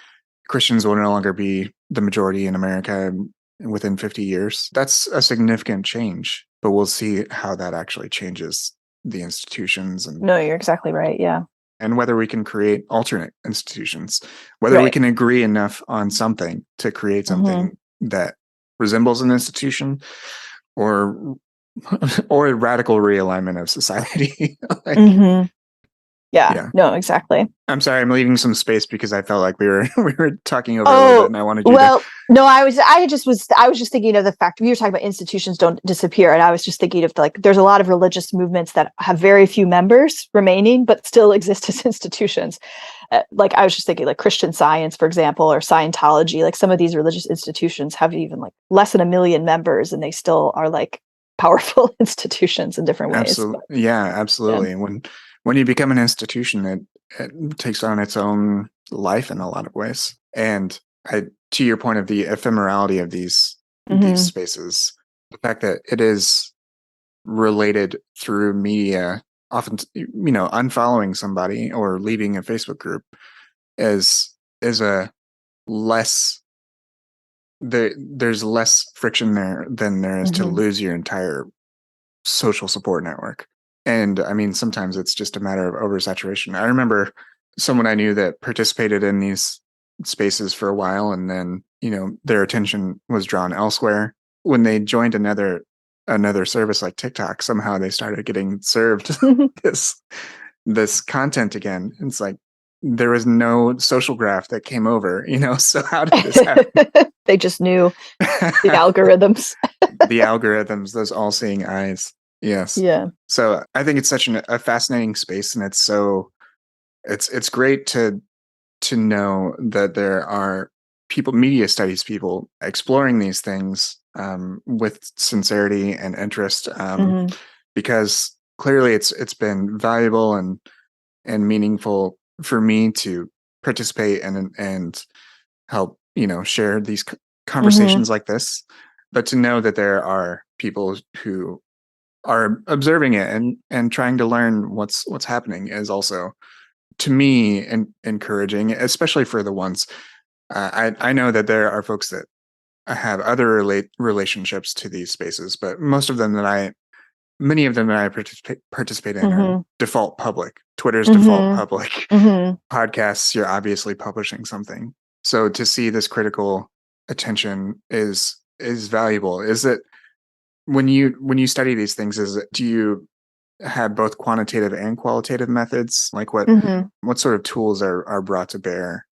Christians will no longer be the majority in America within 50 years. That's a significant change, but we'll see how that actually changes the institutions No, you're exactly right. Yeah. and whether we can create alternate institutions, whether we can agree enough on something to create something that resembles an institution or a radical realignment of society. Yeah, no, exactly. I'm sorry, I'm leaving some space because I felt like we were talking over a little bit, and I wanted you to. No, I was just thinking of the fact we were talking about institutions don't disappear, and I was just thinking of there's a lot of religious movements that have very few members remaining, but still exist as institutions. I was just thinking Christian Science, for example, or Scientology. Some of these religious institutions have even less than 1 million members, and they still are powerful institutions in different ways. Absolutely, absolutely. Yeah. When you become an institution, it takes on its own life in a lot of ways. And to your point of the ephemerality of these spaces, the fact that it is related through media, often unfollowing somebody or leaving a Facebook group is a less there's less friction there than there is to lose your entire social support network. And I mean, sometimes it's just a matter of oversaturation. I remember someone I knew that participated in these spaces for a while, and then, their attention was drawn elsewhere. When they joined another service like TikTok, somehow they started getting served this content again. It's there was no social graph that came over, so how did this happen? They just knew the algorithms. The algorithms, those all-seeing eyes. Yes. Yeah. So I think it's such a fascinating space, and it's great to know that there are media studies people exploring these things with sincerity and interest, because clearly it's been valuable and meaningful for me to participate and help share these conversations like this, but to know that there are people who are observing it and trying to learn what's happening is also, to me, encouraging, especially for the ones I know that there are folks that have other relationships to these spaces, but many of them that I participate in are default public. Twitter's default public. Podcasts, you're obviously publishing something. So to see this critical attention is valuable. Is it when you study these things, do you have both quantitative and qualitative methods? What sort of tools are brought to bear?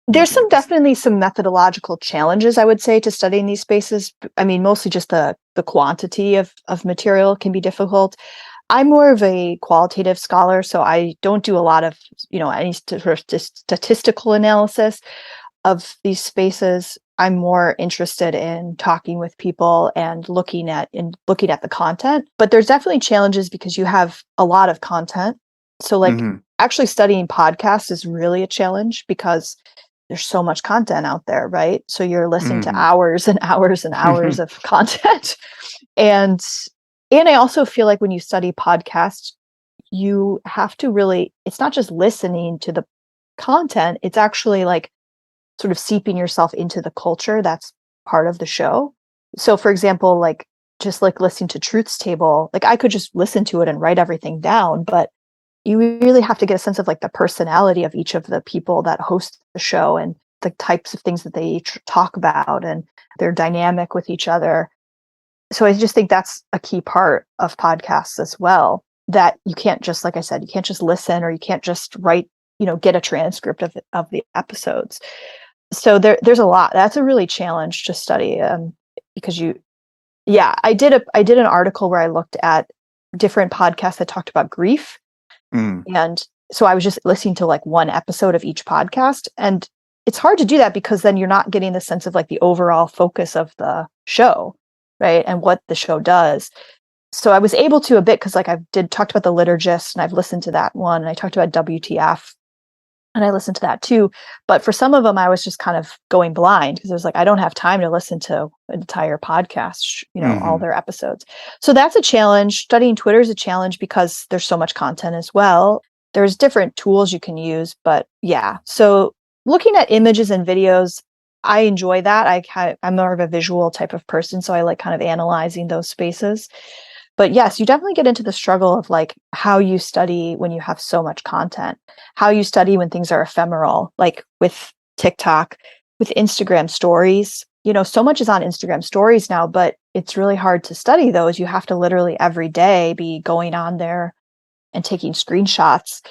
There's definitely some methodological challenges, I would say, to studying these spaces. I mean, mostly just the quantity of material can be difficult. I'm more of a qualitative scholar, so I don't do a lot of, any sort of statistical analysis of these spaces. I'm more interested in talking with people and looking at the content. But there's definitely challenges because you have a lot of content. So actually studying podcasts is really a challenge because there's so much content out there, right? So you're listening to hours and hours and hours of content. And I also feel like when you study podcasts, you have to really, it's not just listening to the content, it's actually sort of seeping yourself into the culture that's part of the show. So for example, just listening to Truth's Table, I could just listen to it and write everything down, but you really have to get a sense of the personality of each of the people that host the show and the types of things that they talk about and their dynamic with each other. So I just think that's a key part of podcasts as well, that you can't just, like I said, you can't just listen, or you can't just write, get a transcript of the episodes. So there's a lot. That's a really challenge to study because I did an article where I looked at different podcasts that talked about grief. And so I was just listening to one episode of each podcast, and it's hard to do that because then you're not getting the sense of the overall focus of the show, right? And what the show does. So I was able to a bit because I talked about the liturgist, and I've listened to that one, and I talked about WTF. And I listened to that too. But for some of them, I was just kind of going blind because I was like, I don't have time to listen to an entire podcast, all their episodes. So that's a challenge. Studying Twitter is a challenge because there's so much content as well. There's different tools you can use, but yeah. So looking at images and videos, I enjoy that. I'm more of a visual type of person, so I like kind of analyzing those spaces. But yes, you definitely get into the struggle of like how you study when you have so much content, how you study when things are ephemeral, like with TikTok, with Instagram stories. So much is on Instagram stories now, but it's really hard to study those. You have to literally every day be going on there and taking screenshots.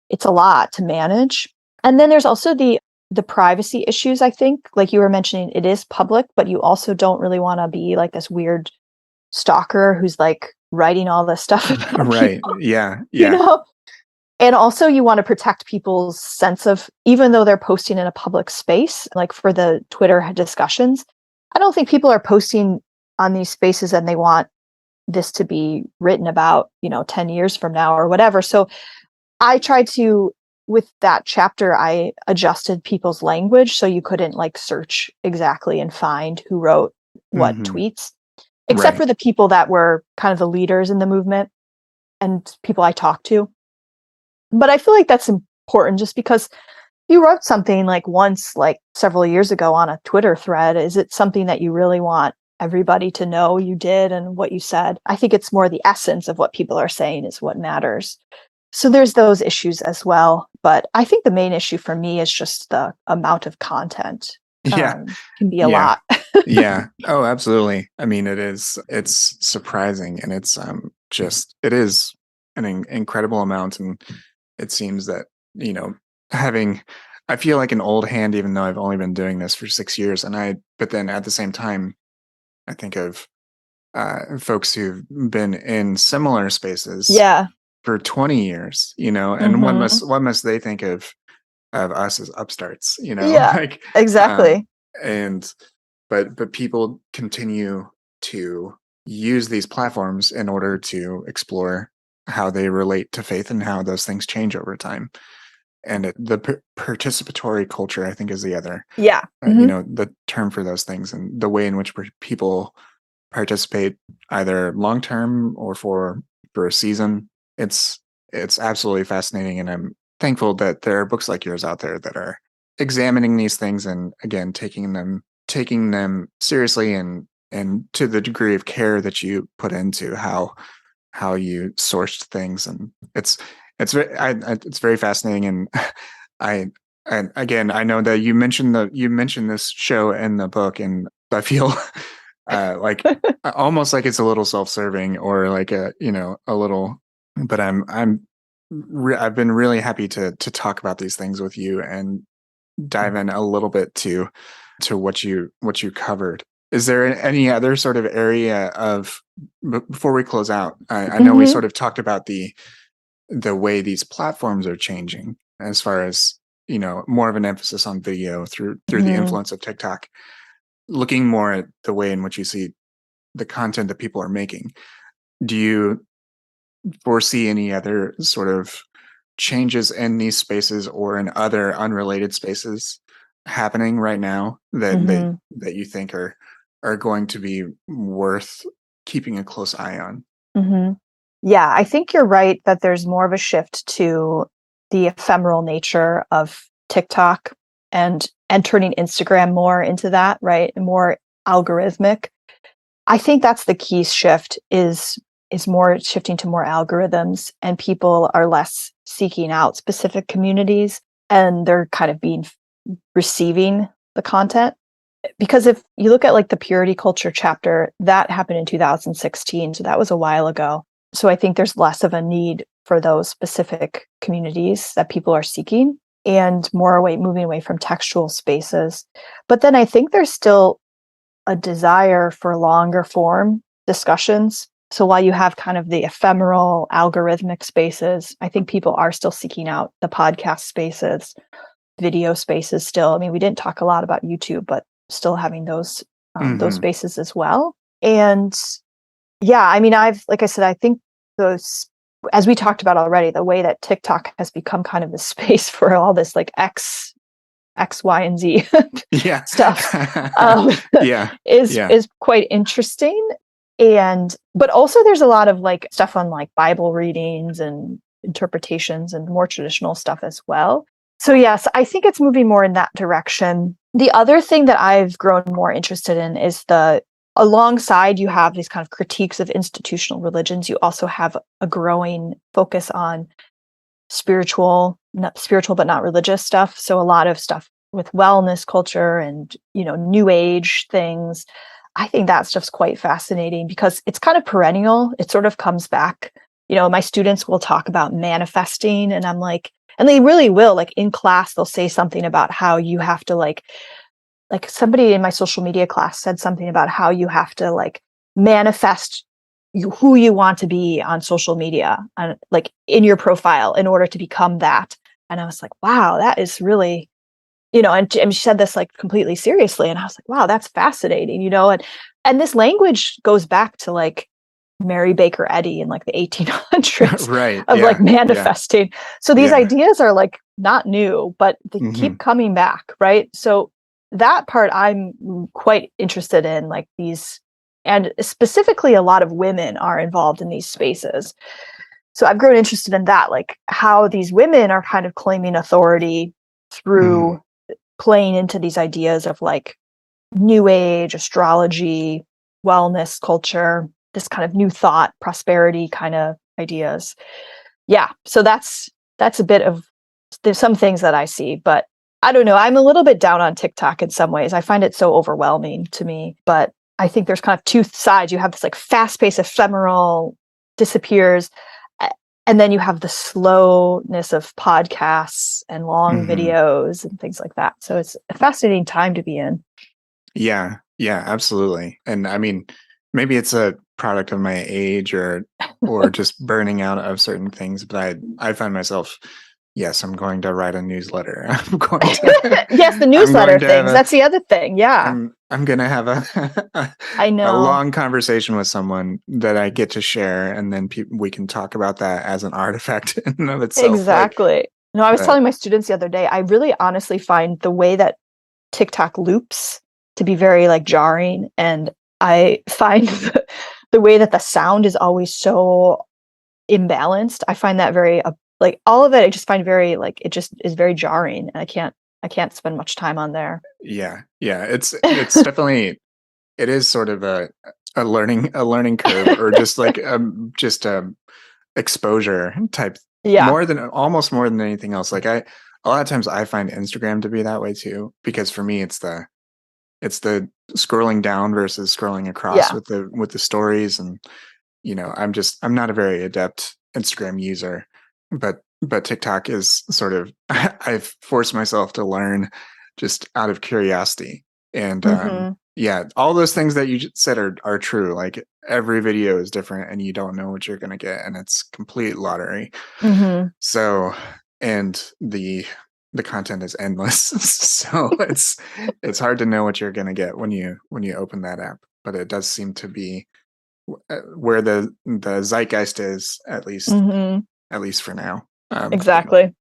It's a lot to manage. And then there's also the privacy issues, I think. Like you were mentioning, it is public, but you also don't really want to be like this weird stalker who's like writing all this stuff about Right. people, Yeah. And also you want to protect people's sense of, even though they're posting in a public space, like for the Twitter discussions, I don't think people are posting on these spaces and they want this to be written about, 10 years from now or whatever. So I tried to, with that chapter, I adjusted people's language so you couldn't like search exactly and find who wrote what tweets, except for the people that were kind of the leaders in the movement and people I talked to. But I feel like that's important just because you wrote something like once, like several years ago on a Twitter thread. Is it something that you really want everybody to know you did and what you said? I think it's more the essence of what people are saying is what matters. So there's those issues as well. But I think the main issue for me is just the amount of content. Yeah. Can be a Yeah. lot. Yeah. Oh, absolutely. I mean, it's surprising, and it's it is an incredible amount. And it seems that, I feel like an old hand, even though I've only been doing this for 6 years. But then at the same time, I think of folks who've been in similar spaces Yeah. for 20 years, and what must they think of us as upstarts, Yeah, like, exactly. and but people continue to use these platforms in order to explore how they relate to faith and how those things change over time. And the participatory culture, I think, is the other, Yeah. the term for those things, and the way in which people participate either long term or for a season. It's absolutely fascinating, and I'm thankful that there are books like yours out there that are examining these things and, again, taking them seriously, and to the degree of care that you put into how you sourced things. And it's very fascinating. And and again, I know that you mentioned this show in the book, and I feel like almost like it's a little self-serving, or like a little, but I've been really happy to talk about these things with you and dive in a little bit to what you covered. Is there any other sort of area of, before we close out? I know we sort of talked about the way these platforms are changing, as far as, more of an emphasis on video through the influence of TikTok. Looking more at the way in which you see the content that people are making, do you foresee any other sort of changes in these spaces or in other unrelated spaces happening right now that you think are going to be worth keeping a close eye on? Yeah, I think you're right that there's more of a shift to the ephemeral nature of TikTok and turning Instagram more into that, right? More algorithmic. I think that's the key shift is more shifting to more algorithms, and people are less seeking out specific communities, and they're kind of receiving the content. Because if you look at like the purity culture chapter, that happened in 2016. So that was a while ago. So I think there's less of a need for those specific communities that people are seeking, and moving away from textual spaces. But then I think there's still a desire for longer form discussions. So while you have kind of the ephemeral algorithmic spaces, I think people are still seeking out the podcast spaces, video spaces still. I mean, we didn't talk a lot about YouTube, but still having those spaces as well. And yeah, I mean, like I said, I think those as we talked about already, the way that TikTok has become kind of the space for all this like X, Y, and Z Yeah. stuff Yeah. is quite interesting. But also there's a lot of like stuff on like Bible readings and interpretations and more traditional stuff as well. So yes, I think it's moving more in that direction. The other thing that I've grown more interested in is alongside you have these kind of critiques of institutional religions, you also have a growing focus on spiritual but not religious stuff. So a lot of stuff with wellness culture and, new age things. I think that stuff's quite fascinating because it's kind of perennial. It sort of comes back. My students will talk about manifesting, and I'm like, and they really will, like in class, they'll say something about how you have to like somebody in my social media class said something about how you have to like manifest who you want to be on social media and like in your profile in order to become that. And I was like, wow, that is really, and she said this like completely seriously. And I was like, wow, that's fascinating, and this language goes back to like Mary Baker Eddy in like the 1800s Right. of Yeah. like manifesting. Yeah. So these Yeah. ideas are like not new, but they keep coming back. Right. So that part I'm quite interested in, like these, and specifically a lot of women are involved in these spaces. So I've grown interested in that, like how these women are kind of claiming authority through playing into these ideas of like new age, astrology, wellness culture, this kind of new thought, prosperity kind of ideas. Yeah. So that's a bit of, there's some things that I see, but I don't know. I'm a little bit down on TikTok in some ways. I find it so overwhelming to me, but I think there's kind of two sides. You have this like fast-paced, ephemeral, disappears, and then you have the slowness of podcasts and long videos and things like that. So it's a fascinating time to be in. Yeah, absolutely. And I mean, maybe it's a product of my age or just burning out of certain things, but I find myself, yes, I'm going to write a newsletter. I'm going to yes, the newsletter things. That's the other thing. Yeah. I'm going to have I know. a long conversation with someone that I get to share, and then we can talk about that as an artifact in and of itself. Exactly. No, I was telling my students the other day, I really honestly find the way that TikTok loops to be very like jarring, and I find the way that the sound is always so imbalanced. I find that very like all of it. I just find very like it just is very jarring. I can't spend much time on there. Yeah, it's definitely, it is sort of a learning curve, or just like exposure type. Yeah, almost more than anything else. Like a lot of times I find Instagram to be that way too, because for me it's the scrolling down versus scrolling across with the stories, and I'm not a very adept Instagram user, but TikTok is sort of I've forced myself to learn just out of curiosity. And all those things that you said are true. Like every video is different and you don't know what you're going to get, and it's complete lottery. So, and the content is endless. So it's hard to know what you're going to get when you open that app, but it does seem to be where the zeitgeist is, at least for now. Exactly.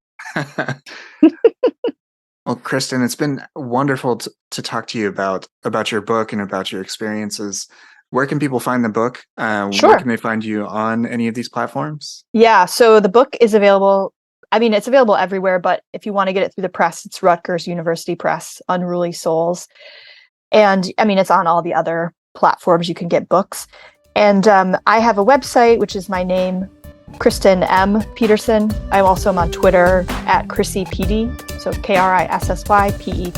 Well, Kristin, it's been wonderful to talk to you about your book and about your experiences. Where can people find the book? Sure. Where can they find you on any of these platforms? Yeah, so the book is available. I mean, it's available everywhere, but if you want to get it through the press, it's Rutgers University Press, Unruly Souls. And I mean, it's on all the other platforms you can get books. And I have a website, which is my name, Kristin M. Peterson. I'm also on Twitter at KrissyPetey, so KrissyPetey.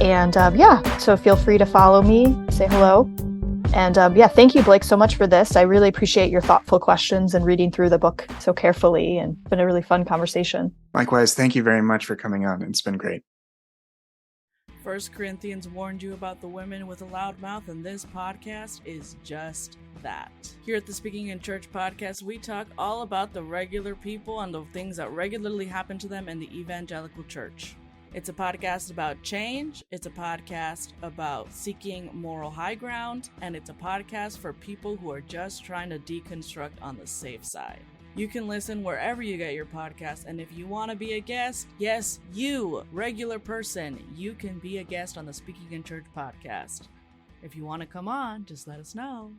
And so feel free to follow me, say hello. And thank you, Blake, so much for this. I really appreciate your thoughtful questions and reading through the book so carefully, and it's been a really fun conversation. Likewise, thank you very much for coming on. It's been great. 1 Corinthians warned you about the women with a loud mouth, and this podcast is just that. Here at the Speaking in Church podcast, we talk all about the regular people and the things that regularly happen to them in the evangelical church. It's a podcast about change, it's a podcast about seeking moral high ground, and it's a podcast for people who are just trying to deconstruct on the safe side. You can listen wherever you get your podcast, and if you want to be a guest, yes, you, regular person, you can be a guest on the Speaking in Church podcast. If you want to come on, just let us know.